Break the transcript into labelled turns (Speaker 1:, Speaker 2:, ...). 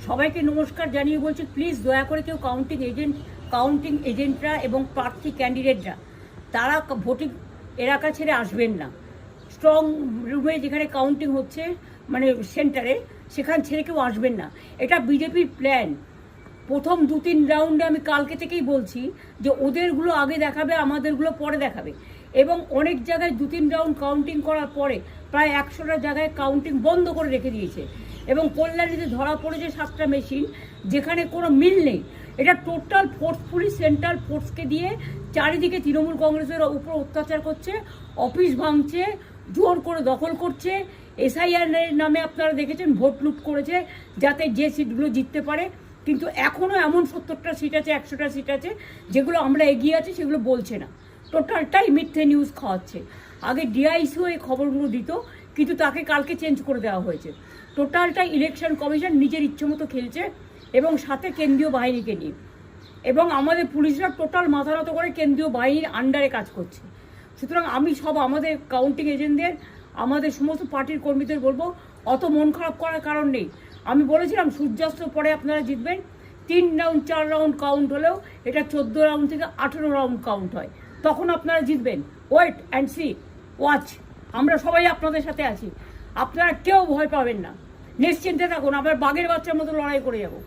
Speaker 1: সবাইকে নমস্কার জানিয়ে বলছি, প্লিজ দয়া করে কেউ কাউন্টিং এজেন্টরা এবং প্রার্থী ক্যান্ডিডেটরা তারা ভোটিং এলাকা ছেড়ে আসবেন না। স্ট্রং রুমে যেখানে কাউন্টিং হচ্ছে, মানে সেন্টারে, সেখান ছেড়ে কেউ আসবেন না। এটা বিজেপির প্ল্যান। প্রথম 2-3 রাউন্ডে আমি কালকে থেকেই বলছি যে ওদেরগুলো আগে দেখাবে, আমাদেরগুলো পরে দেখাবে। এবং অনেক জায়গায় 2-3 রাউন্ড কাউন্টিং করার পরে প্রায় 100টা জায়গায় কাউন্টিং বন্ধ করে রেখে দিয়েছে। এবং কল্যাণীতে ধরা পড়েছে 7টা মেশিন, যেখানে কোনো মিল নেই। এটা টোটাল ফোর্সফুলি সেন্ট্রাল ফোর্সকে দিয়ে চারিদিকে তৃণমূল কংগ্রেসের উপর অত্যাচার করছে, অফিস ভাঙছে, জোর করে দখল করছে। এসআইআর নামে আপনারা দেখেছেন ভোট লুট করেছে যাতে যে সিটগুলো জিততে পারে। কিন্তু এখনও এমন 70টা সিট আছে, 100টা সিট আছে যেগুলো আমরা এগিয়ে আছি, সেগুলো বলছে না। টোটালটাই মিথ্যে নিউজ খাওয়াচ্ছে। আগে ডিআইসিও এই খবরগুলো দিত, কিন্তু তাকে কালকে চেঞ্জ করে দেওয়া হয়েছে। টোটালটাই ইলেকশন কমিশন নিজের ইচ্ছে মতো খেলছে, এবং সাথে কেন্দ্রীয় বাহিনীকে নিয়ে। এবং আমাদের পুলিশরা টোটাল মাথা নত করে কেন্দ্রীয় বাহিনীর আন্ডারে কাজ করছে। সুতরাং আমি আমাদের কাউন্টিং এজেন্টদের, আমাদের সমস্ত পার্টির কর্মীদের বলবো, অত মন খারাপ করার কারণ নেই। আমি বলেছিলাম সূর্যাস্তের পরে আপনারা জিতবেন। 3 রাউন্ড 4 রাউন্ড কাউন্ট হলেও এটা 14 রাউন্ড থেকে 18 রাউন্ড কাউন্ট হয়, তখন আপনারা জিতবেন। Wait and see, watch. আমরা সবাই আপনাদের সাথে আছি, আপনারা কেউ ভয় পাবেন না, নিশ্চিন্তে থাকুন। আমরা বাঘের বাচ্চার মতো লড়াই করে যাবো।